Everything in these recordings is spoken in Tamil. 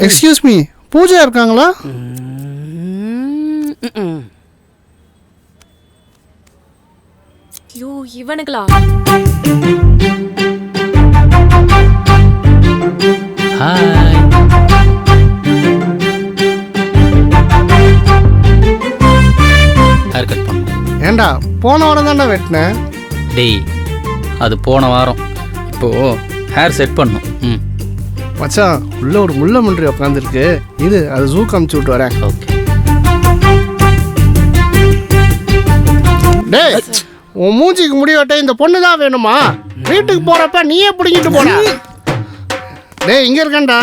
எக்ஸ்கியூஸ் மீ, பூஜா இருக்காங்களா? ஐயோ இவனுங்களா? ஹாய். ஹேர் கட் பண்ணு. ஏண்டா போன வாரம் தாண்டா வெட்டினேன். டேய் அது போன வாரம். இப்போ ஹேர் செட் பண்ணும். ம் மச்சான் உள்ள ஒரு முள்ள முன்றி உட்காந்துருக்கு. இது அது ஜூக்கு அமுச்சு விட்டு வரேன். ஓகே. டேய் உன் மூஞ்சிக்கு முடி வெட்ட இந்த பொண்ணு தான் வேணுமா? வீட்டுக்கு போறப்ப நீயே பிடிங்கிட்டு போட. டேய் இங்க இருக்கேன்டா.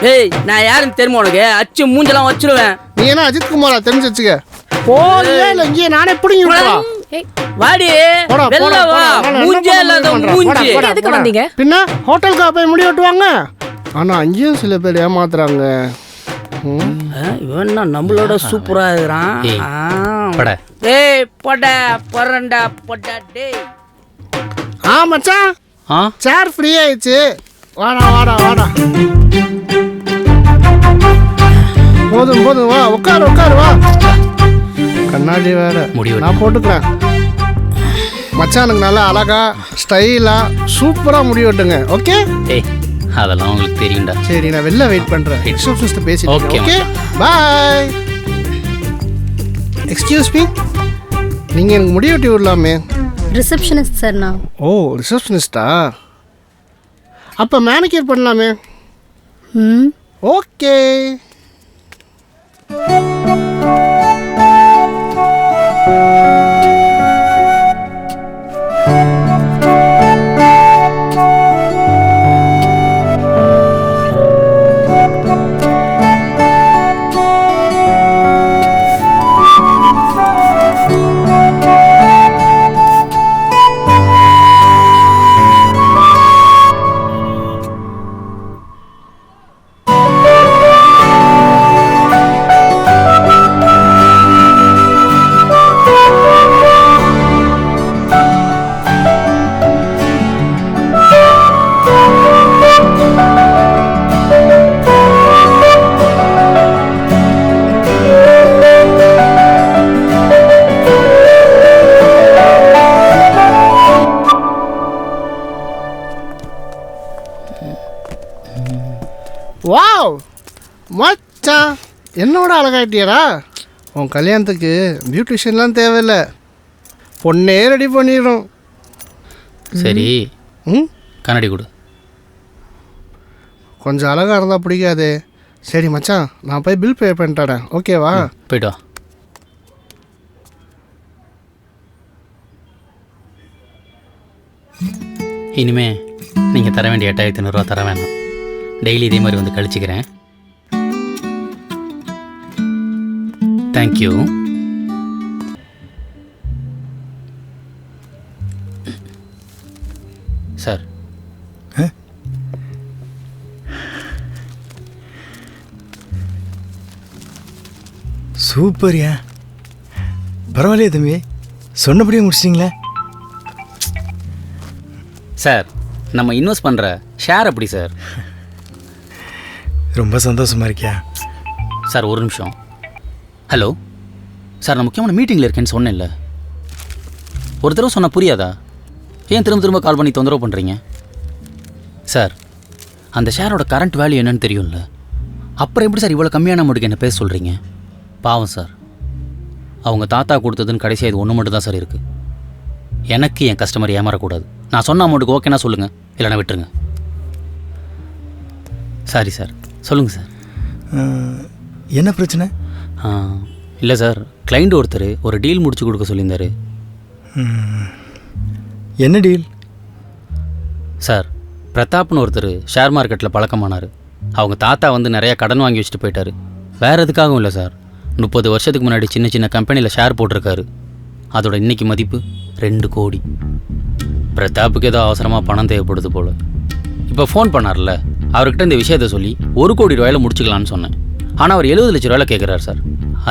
டேய் நான் யாருன்னு தெரியுமா உனக்கு? அச்சு மூஞ்செல்லாம் வச்சிருவேன். நீ என்ன அஜித் குமாரா? தெரிஞ்சு வச்சுக்க. போறியா இல்ல இங்கே நானே பிடிங்கி விட்டுவா? வாடி வெல்ல வா. மூஞ்சே இல்லாத மூஞ்சி. எதுக்கு வந்தீங்க? பின்ன ஹோட்டலுக்கு போய் முடி வெட்டுவாங்க. ஆனா அங்கேயும் சில பேர் ஏமாத்துறாங்க. இவன் நம்மளோட சூப்பரா இருக்கிறான். டேய் போட பொறண்டா போட. டேய் மச்சான் ஆ சேர் ஃப்ரீ ஆயிடுச்சு. வாடா வாடா வாடா. போதும் போதும் வா உட்காரு உட்காரு வா. கண்ணாடி வேற நான் போட்டுக்கிறேன். மச்சானுக்கு நல்லா அழகா ஸ்டைலா சூப்பரா முடி வெட்டுங்க. ஓகே? ஏய் அதெல்லாம் உங்களுக்கு தெரியும்டா. சரி நான் வெளில வெயிட் பண்றேன். ரிசப்ஷனிஸ்ட் பேசிட்டு. Okay okay bye. Excuse me, நீங்க எனக்கு முடி வெட்டி விடலாமே? ரிசப்ஷனிஸ்ட் சார் நான். ஓ ரிசப்ஷனிஸ்டா? அப்போ மேனிக்யூர் பண்ணலாமே? ஓகே. வாவ் மச்சான் என்னோட அழகாயிட்டியடா. உன் கல்யாணத்துக்கு பியூட்டிஷியன்லாம் தேவையில்லை, பொண்ணே ரெடி பண்ணிடும். சரி கண்ணாடி கொடு. கொஞ்சம் அழகாக இருந்தால் பிடிக்காது. சரி மச்சான் நான் போய் பில் பே பண்ணிட்டேன். ஓகேவா? போய்ட்டு வா. இனிமே நீங்கள் தர வேண்டிய 8500 தர வேணாம். டெய்லி இதே மாதிரி வந்து கழிச்சிக்கிறேன். தேங்க்யூ. சார் சூப்பர்யா, பரவாயில்லையே தம்பி, சொன்னபடியே முடிச்சிட்டிங்களே. சார் நம்ம இன்வெஸ்ட் பண்ணுற ஷேர் அப்படி சார். ரொம்ப சந்தோஷமா இருக்கியா? சார் ஒரு நிமிஷம். ஹலோ சார், நான் முக்கியமான மீட்டிங்கில் இருக்கேன்னு சொன்னேன்ல. ஒரு தடவை சொன்னால் புரியாதா? ஏன் திரும்ப திரும்ப கால் பண்ணி தொந்தரவு பண்ணுறீங்க? சார் அந்த ஷேரோட கரண்ட் வேல்யூ என்னன்னு தெரியும்ல, அப்புறம் எப்படி சார் இவ்வளோ கம்மியான அமௌண்ட்டுக்கு என்ன பேச சொல்கிறீங்க? பாவம் சார், அவங்க தாத்தா கொடுத்ததுன்னு கடைசியாக இது ஒன்று மட்டும் தான் சார் இருக்குது. எனக்கு என் கஸ்டமர் ஏமாறக்கூடாது. நான் சொன்ன அமௌண்ட்டுக்கு ஓகேனா சொல்லுங்கள், இல்லைனா விட்டுருங்க. Sorry sir. சொல்லுங்கள் சார். என்ன பிரச்சனை? இல்லை சார், கிளைண்ட் ஒருத்தர் ஒரு டீல் முடிச்சு கொடுக்க சொல்லியிருந்தார். என்ன டீல்? சார் பிரதாப்னு ஒருத்தர் ஷேர் மார்க்கெட்டில் பழக்கமானார். அவங்க தாத்தா வந்து நிறையா கடன் வாங்கி வச்சுட்டு போயிட்டார். வேறு எதுக்காகவும் இல்லை சார், 30 வருஷத்துக்கு முன்னாடி சின்ன சின்ன கம்பெனியில் ஷேர் போட்டிருக்காரு. அதோட இன்றைக்கி மதிப்பு 2 கோடி. பிரதாப்புக்கு ஏதோ அவசரமாக பணம் தேவைப்படுது போல். இப்போ ஃபோன் பண்ணார்ல, அவர்கிட்ட இந்த விஷயத்தை சொல்லி 1 கோடி ரூபாயில் முடிச்சுக்கலான்னு சொன்னேன். ஆனால் அவர் 70 லட்ச ரூபாயில் கேட்குறாரு சார்.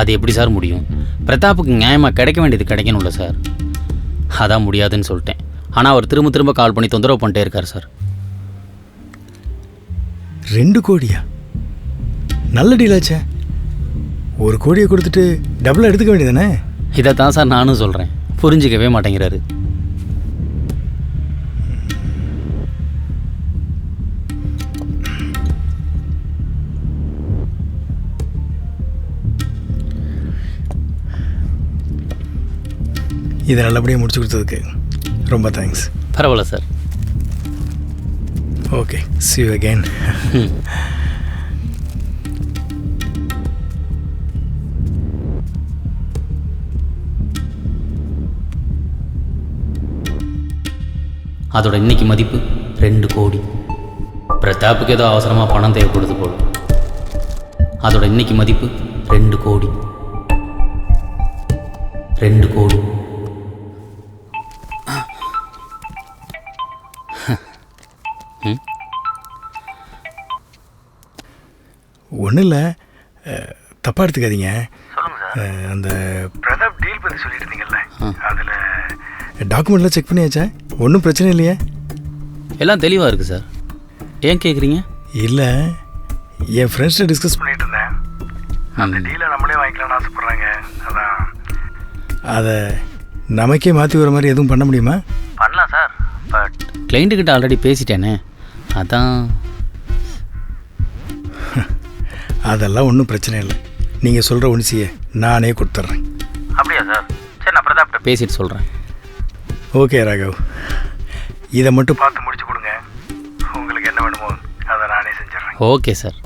அது எப்படி சார் முடியும்? பிரதாப்புக்கு நியாயமாக கிடைக்க வேண்டியது கிடைக்கணும்ல சார். அதான் முடியாதுன்னு சொல்லிட்டேன். ஆனால் அவர் திரும்ப திரும்ப கால் பண்ணி தொந்தரவு பண்ணிட்டே இருக்கார் சார். 2 கோடியா? நல்ல டீலாச்சே. 1 கோடியை கொடுத்துட்டு டபுளாக எடுத்துக்க வேண்டியதானே? இதை தான் சார் நானும் சொல்கிறேன், புரிஞ்சிக்கவே மாட்டேங்கிறாரு. இதை நல்லபடியாக முடிச்சு கொடுத்ததுக்கு ரொம்ப தேங்க்ஸ். பரவாயில்ல sir. Okay, see you again. அதோட இன்னைக்கு மதிப்பு 2 கோடி. பிரதாப்புக்கு ஏதோ அவசரமாக பணம் தேவைப்படுது போல. அதோட இன்னைக்கு மதிப்பு 2 கோடி. 2 கோடி. ஒன்றும் இல்லை, தப்பாக எடுத்துக்காதீங்க. அந்த பிரதாப் டீல் பற்றி சொல்லிட்டு இருந்தீங்கல்ல, அதில் டாக்குமெண்ட்லாம் செக் பண்ணியாச்சா? ஒன்றும் பிரச்சனை இல்லையா? எல்லாம் தெளிவாக இருக்குது சார். ஏன் கேட்குறீங்க? இல்லை, என் ஃப்ரெண்ட்ஸ்கிட்ட டிஸ்கஸ் பண்ணிட்டு இருந்தேன். அந்த டீலை நம்மளே வாங்கிக்கலாம்னு ஆசைப்பட்றாங்க. அதான் அதை நமக்கே மாற்றி வர மாதிரி எதுவும் பண்ண முடியுமா? பண்ணலாம் சார், பட் கிளைண்ட்டுக்கிட்ட ஆல்ரெடி பேசிட்டேனே, அதான். அதெல்லாம் ஒன்றும் பிரச்சனை இல்லை. நீங்கள் சொல்கிற உணர்ச்சியை நானே கொடுத்துட்றேன். அப்படியா சார்? சரி, நான் பிரதாப்கிட்ட பேசிட்டு சொல்கிறேன். ஓகே ராகவ், இதை மட்டும் பார்த்து முடிச்சு கொடுங்க. உங்களுக்கு என்ன வேணுமோ அதை நானே செஞ்சிடறேன். Okay sir.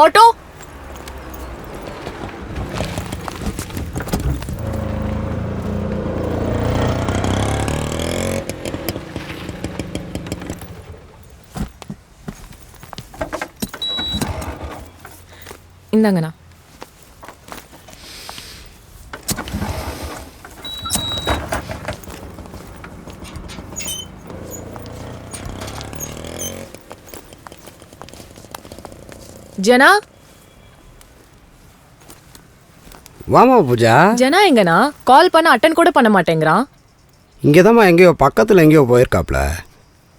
ஆட்டோ, இந்தாங்கண்ணா. ஜனா, வாமா பூஜா. ஜனா எங்கண்ணா? கால் பண்ண அட்டன் கூட பண்ண மாட்டேங்கிறான். இங்கே தான்மா எங்கேயோ பக்கத்தில் எங்கேயோ போயிருக்காப்ல.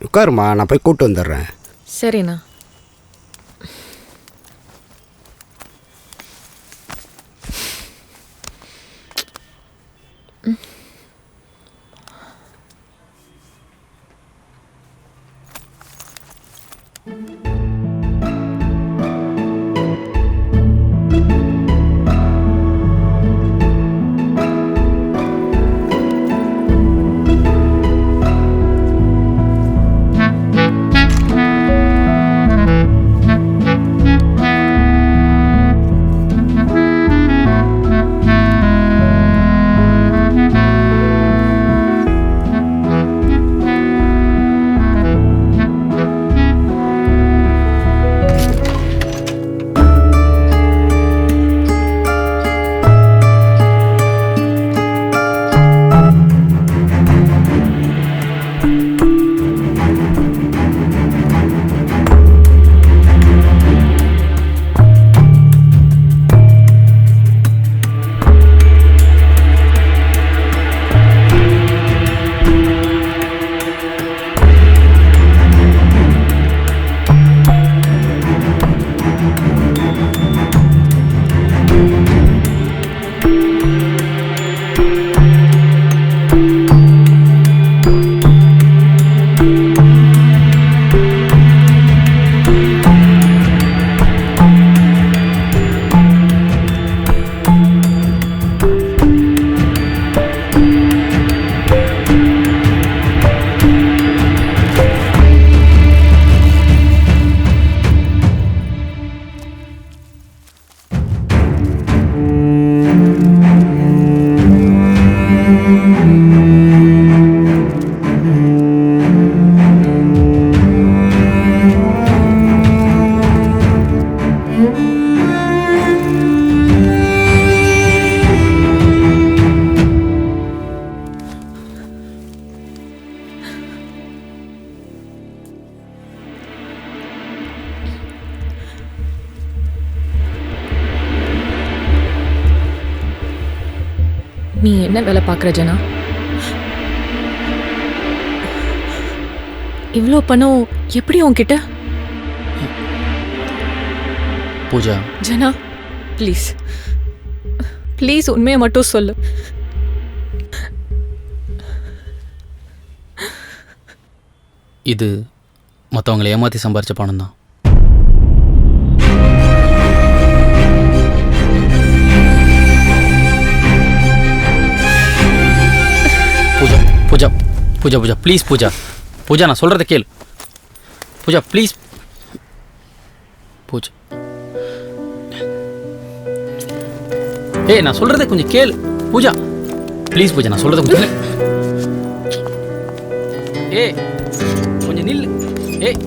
உட்காருமா, நான் போய் கூப்பிட்டு வந்துடுறேன். சரிண்ணா. நீ என்ன வேலை பார்க்குற ஜனா? இவ்வளோ பணம் எப்படி உன்கிட்ட? பூஜா, ஜனா ப்ளீஸ் ப்ளீஸ் உண்மையை மட்டும் சொல்லு. இது மற்றவங்களை ஏமாற்றி சம்பாரிச்ச பணம் தான். பூஜா பூஜா பூஜா பூஜா ப்ளீஸ் பூஜா. பூஜா நான் சொல்கிறத கேளு. பூஜா ப்ளீஸ். பூஜா ஏய் நான் சொல்கிறத கொஞ்சம் கேளு பூஜா. ப்ளீஸ் பூஜா நான் சொல்கிறத கொஞ்சம் ஏய் கொஞ்சம் நில்லு. ஏய்